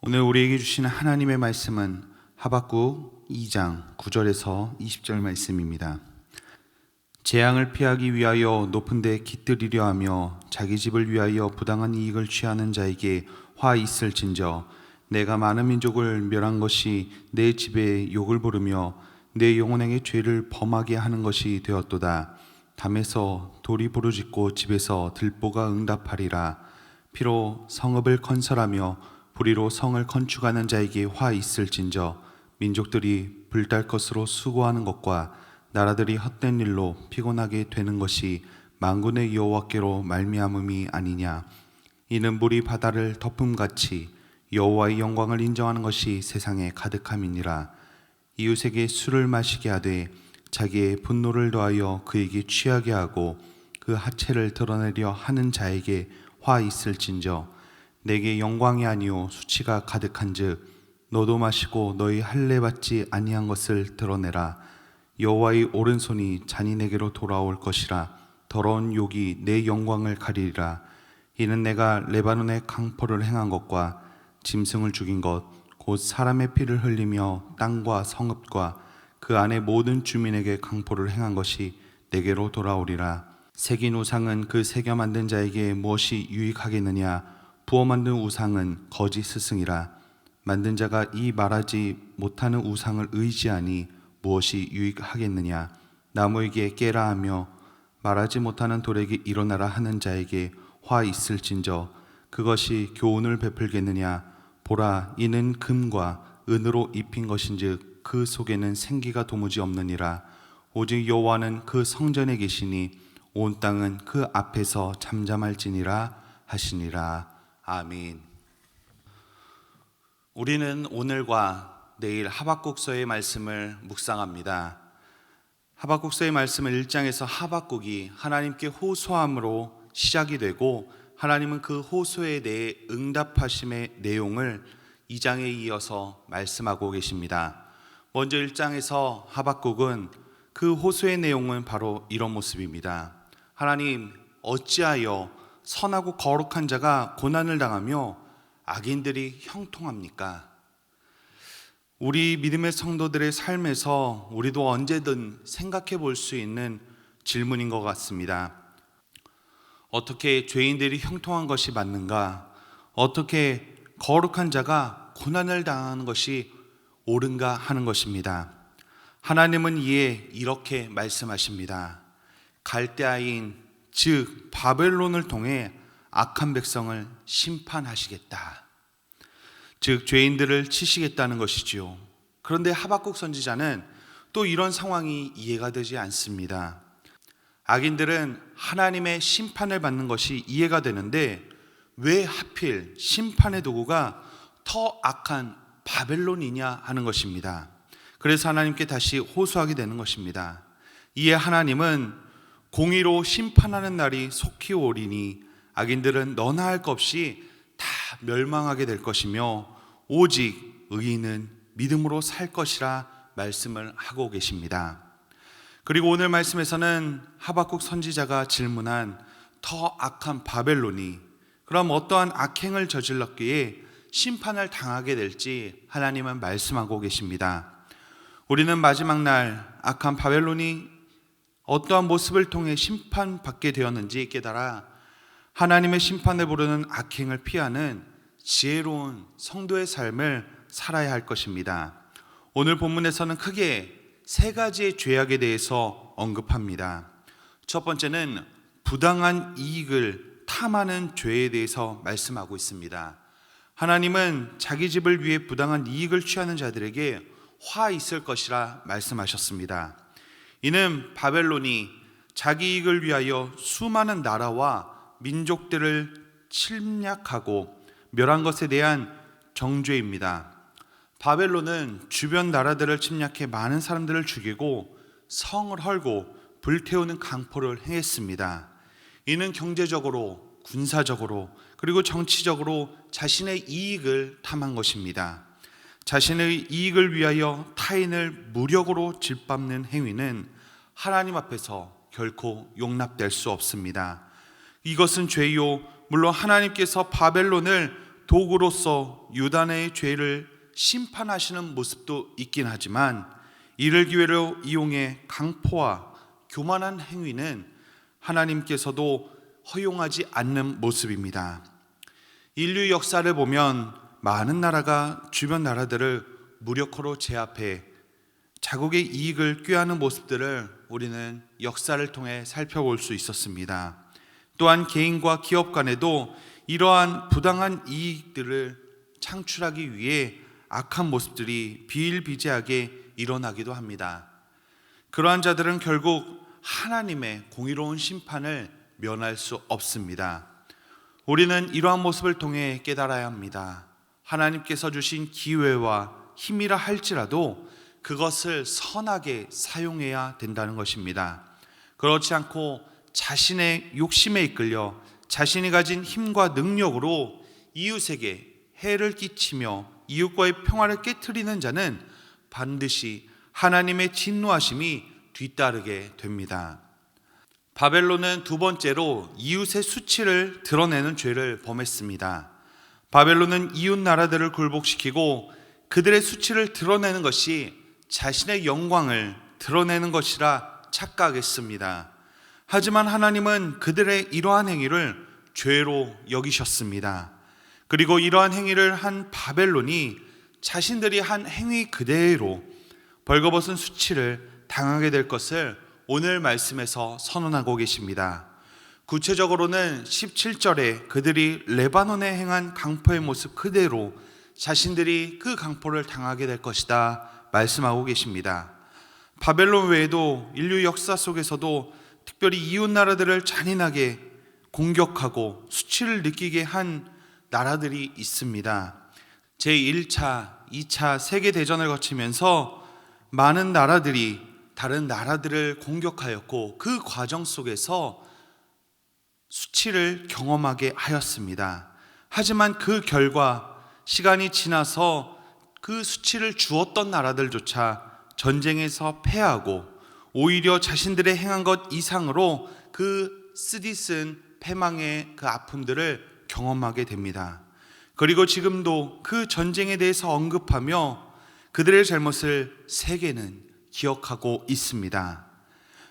오늘 우리에게 주시는 하나님의 말씀은 하박국 2장 9절에서 20절 말씀입니다. 재앙을 피하기 위하여 높은 데 깃들이려 하며 자기 집을 위하여 부당한 이익을 취하는 자에게 화 있을진저, 내가 많은 민족을 멸한 것이 내 집에 욕을 부르며 내 영혼에게 죄를 범하게 하는 것이 되었도다. 담에서 돌이 부르짖고 집에서 들보가 응답하리라. 피로 성읍을 건설하며 불의로 성을 건축하는 자에게 화 있을진저, 민족들이 불달 것으로 수고하는 것과 나라들이 헛된 일로 피곤하게 되는 것이 만군의 여호와께로 말미암음이 아니냐. 이는 물이 바다를 덮음같이 여호와의 영광을 인정하는 것이 세상에 가득함이니라. 이웃에게 술을 마시게 하되 자기의 분노를 더하여 그에게 취하게 하고 그 하체를 드러내려 하는 자에게 화 있을진저, 내게 영광이 아니요 수치가 가득한즉 너도 마시고 너희 할례 받지 아니한 것을 드러내라. 여호와의 오른손이 잔인에게로 돌아올 것이라. 더러운 욕이 내 영광을 가리리라. 이는 내가 레바논에 강포를 행한 것과 짐승을 죽인 것 곧 사람의 피를 흘리며 땅과 성읍과 그 안의 모든 주민에게 강포를 행한 것이 내게로 돌아오리라. 새긴 우상은 그 새겨 만든 자에게 무엇이 유익하겠느냐. 부어 만든 우상은 거짓 스승이라. 만든 자가 이 말하지 못하는 우상을 의지하니 무엇이 유익하겠느냐. 나무에게 깨라 하며 말하지 못하는 돌에게 일어나라 하는 자에게 화 있을진저, 그것이 교훈을 베풀겠느냐. 보라, 이는 금과 은으로 입힌 것인즉 그 속에는 생기가 도무지 없느니라. 오직 여호와는 그 성전에 계시니 온 땅은 그 앞에서 잠잠할지니라 하시니라. 아멘. 우리는 오늘과 내일 하박국서의 말씀을 묵상합니다. 하박국서의 말씀은 1장에서 하박국이 하나님께 호소함으로 시작이 되고, 하나님은 그 호소에 대해 응답하심의 내용을 2장에 이어서 말씀하고 계십니다. 먼저 1장에서 하박국은 그 호소의 내용은 바로 이런 모습입니다. 하나님, 어찌하여 선하고 거룩한 자가 고난을 당하며 악인들이 형통합니까? 우리 믿음의 성도들의 삶에서 우리도 언제든 생각해 볼 수 있는 질문인 것 같습니다. 어떻게 죄인들이 형통한 것이 맞는가? 어떻게 거룩한 자가 고난을 당하는 것이 옳은가 하는 것입니다. 하나님은 이에 이렇게 말씀하십니다. 갈대아인 즉 바벨론을 통해 악한 백성을 심판하시겠다. 즉 죄인들을 치시겠다는 것이지요. 그런데 하박국 선지자는 또 이런 상황이 이해가 되지 않습니다. 악인들은 하나님의 심판을 받는 것이 이해가 되는데 왜 하필 심판의 도구가 더 악한 바벨론이냐 하는 것입니다. 그래서 하나님께 다시 호소하게 되는 것입니다. 이에 하나님은 공의로 심판하는 날이 속히 오리니 악인들은 너나 할 것 없이 다 멸망하게 될 것이며 오직 의인은 믿음으로 살 것이라 말씀을 하고 계십니다. 그리고 오늘 말씀에서는 하박국 선지자가 질문한 더 악한 바벨론이 그럼 어떠한 악행을 저질렀기에 심판을 당하게 될지 하나님은 말씀하고 계십니다. 우리는 마지막 날 악한 바벨론이 어떠한 모습을 통해 심판받게 되었는지 깨달아 하나님의 심판을 부르는 악행을 피하는 지혜로운 성도의 삶을 살아야 할 것입니다. 오늘 본문에서는 크게 세 가지의 죄악에 대해서 언급합니다. 첫 번째는 부당한 이익을 탐하는 죄에 대해서 말씀하고 있습니다. 하나님은 자기 집을 위해 부당한 이익을 취하는 자들에게 화 있을 것이라 말씀하셨습니다. 이는 바벨론이 자기 이익을 위하여 수많은 나라와 민족들을 침략하고 멸한 것에 대한 정죄입니다. 바벨론은 주변 나라들을 침략해 많은 사람들을 죽이고 성을 헐고 불태우는 강포를 행했습니다. 이는 경제적으로, 군사적으로, 그리고 정치적으로 자신의 이익을 탐한 것입니다. 자신의 이익을 위하여 타인을 무력으로 짓밟는 행위는 하나님 앞에서 결코 용납될 수 없습니다. 이것은 죄요, 물론 하나님께서 바벨론을 도구로서 유다의 죄를 심판하시는 모습도 있긴 하지만 이를 기회로 이용해 강포와 교만한 행위는 하나님께서도 허용하지 않는 모습입니다. 인류 역사를 보면 많은 나라가 주변 나라들을 무력화로 제압해 자국의 이익을 꾀하는 모습들을 우리는 역사를 통해 살펴볼 수 있었습니다. 또한 개인과 기업 간에도 이러한 부당한 이익들을 창출하기 위해 악한 모습들이 비일비재하게 일어나기도 합니다. 그러한 자들은 결국 하나님의 공의로운 심판을 면할 수 없습니다. 우리는 이러한 모습을 통해 깨달아야 합니다. 하나님께서 주신 기회와 힘이라 할지라도 그것을 선하게 사용해야 된다는 것입니다. 그렇지 않고 자신의 욕심에 이끌려 자신이 가진 힘과 능력으로 이웃에게 해를 끼치며 이웃과의 평화를 깨트리는 자는 반드시 하나님의 진노하심이 뒤따르게 됩니다. 바벨론은 두 번째로 이웃의 수치를 드러내는 죄를 범했습니다. 바벨론은 이웃 나라들을 굴복시키고 그들의 수치를 드러내는 것이 자신의 영광을 드러내는 것이라 착각했습니다. 하지만 하나님은 그들의 이러한 행위를 죄로 여기셨습니다. 그리고 이러한 행위를 한 바벨론이 자신들이 한 행위 그대로 벌거벗은 수치를 당하게 될 것을 오늘 말씀에서 선언하고 계십니다. 구체적으로는 17절에 그들이 레바논에 행한 강포의 모습 그대로 자신들이 그 강포를 당하게 될 것이다 말씀하고 계십니다. 바벨론 외에도 인류 역사 속에서도 특별히 이웃 나라들을 잔인하게 공격하고 수치를 느끼게 한 나라들이 있습니다. 제1차, 2차 세계대전을 거치면서 많은 나라들이 다른 나라들을 공격하였고 그 과정 속에서 수치를 경험하게 하였습니다. 하지만 그 결과 시간이 지나서 그 수치를 주었던 나라들조차 전쟁에서 패하고 오히려 자신들의 행한 것 이상으로 그 쓰디쓴 패망의 그 아픔들을 경험하게 됩니다. 그리고 지금도 그 전쟁에 대해서 언급하며 그들의 잘못을 세계는 기억하고 있습니다.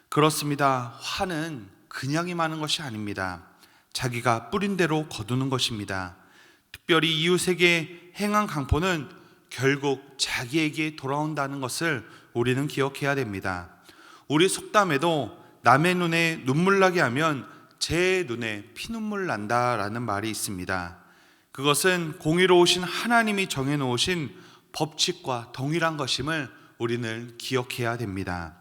그렇습니다. 화는 그냥이 많은 것이 아닙니다. 자기가 뿌린 대로 거두는 것입니다. 특별히 이웃에게 행한 강포는 결국 자기에게 돌아온다는 것을 우리는 기억해야 됩니다. 우리 속담에도 남의 눈에 눈물 나게 하면 제 눈에 피눈물 난다라는 말이 있습니다. 그것은 공의로우신 하나님이 정해놓으신 법칙과 동일한 것임을 우리는 기억해야 됩니다.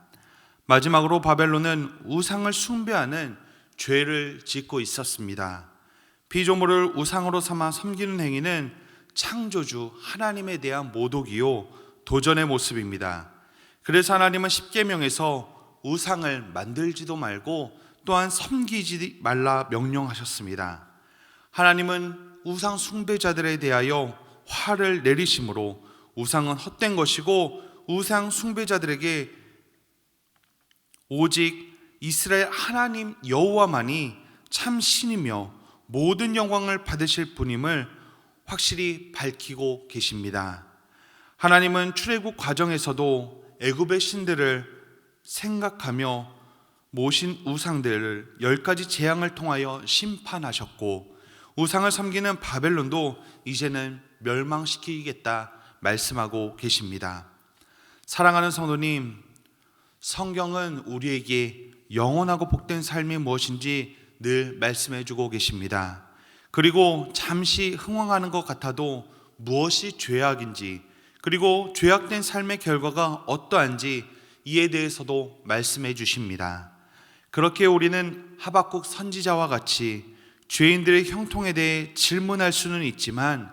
마지막으로 바벨론은 우상을 숭배하는 죄를 짓고 있었습니다. 피조물을 우상으로 삼아 섬기는 행위는 창조주 하나님에 대한 모독이요 도전의 모습입니다. 그래서 하나님은 십계명에서 우상을 만들지도 말고 또한 섬기지 말라 명령하셨습니다. 하나님은 우상 숭배자들에 대하여 화를 내리심으로 우상은 헛된 것이고 우상 숭배자들에게 오직 이스라엘 하나님 여호와만이 참 신이며 모든 영광을 받으실 분임을 확실히 밝히고 계십니다. 하나님은 출애굽 과정에서도 애굽의 신들을 생각하며 모신 우상들을 10가지 재앙을 통하여 심판하셨고 우상을 섬기는 바벨론도 이제는 멸망시키겠다 말씀하고 계십니다. 사랑하는 성도님, 성경은 우리에게 영원하고 복된 삶이 무엇인지 늘 말씀해 주고 계십니다. 그리고 잠시 흥황하는 것 같아도 무엇이 죄악인지 그리고 죄악된 삶의 결과가 어떠한지 이에 대해서도 말씀해 주십니다. 그렇게 우리는 하박국 선지자와 같이 죄인들의 형통에 대해 질문할 수는 있지만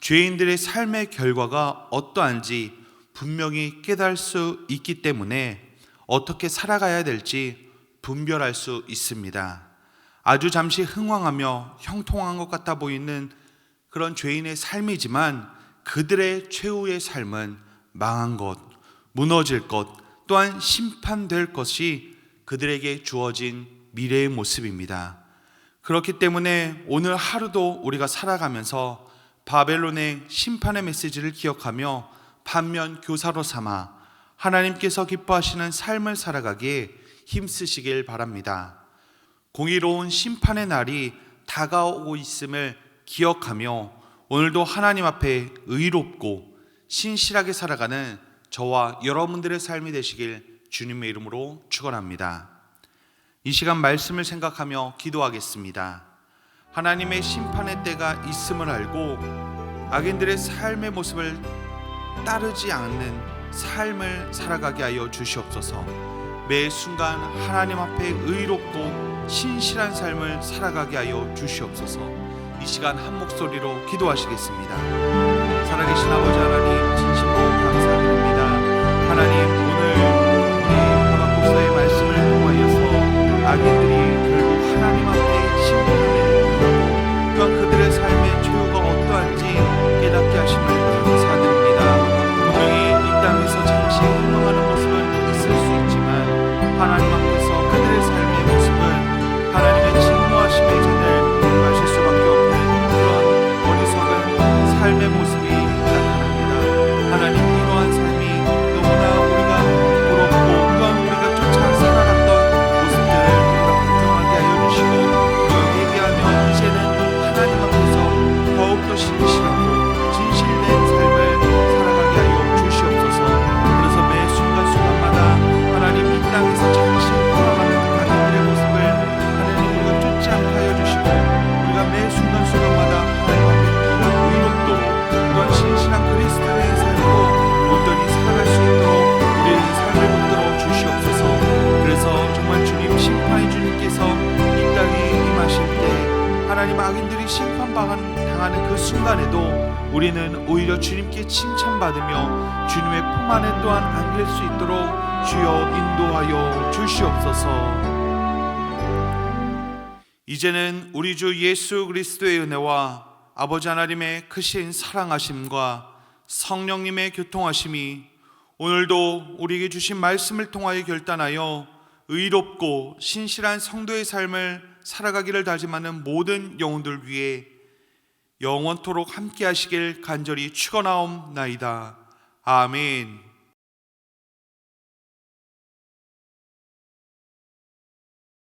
죄인들의 삶의 결과가 어떠한지 분명히 깨달을 수 있기 때문에 어떻게 살아가야 될지 분별할 수 있습니다. 아주 잠시 흥황하며 형통한 것 같아 보이는 그런 죄인의 삶이지만 그들의 최후의 삶은 망한 것, 무너질 것, 또한 심판될 것이 그들에게 주어진 미래의 모습입니다. 그렇기 때문에 오늘 하루도 우리가 살아가면서 바벨론의 심판의 메시지를 기억하며 반면 교사로 삼아 하나님께서 기뻐하시는 삶을 살아가기에 힘쓰시길 바랍니다. 공의로운 심판의 날이 다가오고 있음을 기억하며 오늘도 하나님 앞에 의롭고 신실하게 살아가는 저와 여러분들의 삶이 되시길 주님의 이름으로 축원합니다. 이 시간 말씀을 생각하며 기도하겠습니다. 하나님의 심판의 때가 있음을 알고 악인들의 삶의 모습을 따르지 않는 삶을 살아가게 하여 주시옵소서. 매 순간 하나님 앞에 의롭고 신실한 삶을 살아가게 하여 주시옵소서. 이 시간 한 목소리로 기도하시겠습니다. 살아계신 아버지 하나님, 진심으로 감사드립니다. 하나님, 오늘 우리 하박국서의 말씀을 통하여서 악인들이 결국 하나님 앞에 심판을 또한 그들의 삶의 최후가 어떠한지 깨닫게 하심을 감사드립니다. 분명히 이 땅에서 잠시 행동하는 모습은 있을 수 있지만 하나님 앞에서 그들의 삶의 모습은 하나님의 진노하심의 잔을 마실 수밖에 없는 그런 어리석은 삶의 모습이 나타납니다. 하나님, 이러한 삶이 너무나 우리가 부럽고 또한 우리가 쫓아 살아갔던 모습들을 우리가 반성하게 하여 주시고 우리가 회개하며 이제는 하나님 앞에서 더욱더 신실하고 진실된 삶을 살아가게 하여 주시옵소서. 그래서 매 순간순간마다 하나님 이 땅에서 잠시 돌아가는 악인들의 모습을 하나님 우리가 쫓지 않게 하여 주시고 우리가 매 순간순간마다 하나님 앞에 의롭도록 또한 신실한 그리스도의 삶으로 온전히 살아갈 수 있도록 우리의 삶을 붙들어 주시옵소서. 그래서 정말 주님, 심판의 주님께서 이 땅에 임하실 때 하나님 악인들이 심판당하는 그 순간에도 우리는 오히려 주님께 칭찬받으며 주님의 품 안에 또한 안길 수 있도록 주여 인도하여 주시옵소서. 이제는 우리 주 예수 그리스도의 은혜와 아버지 하나님의 크신 사랑하심과 성령님의 교통하심이 오늘도 우리에게 주신 말씀을 통하여 결단하여 의롭고 신실한 성도의 삶을 살아가기를 다짐하는 모든 영혼들 위해 영원토록 함께 하시길 간절히 축원하옵나이다. 아멘.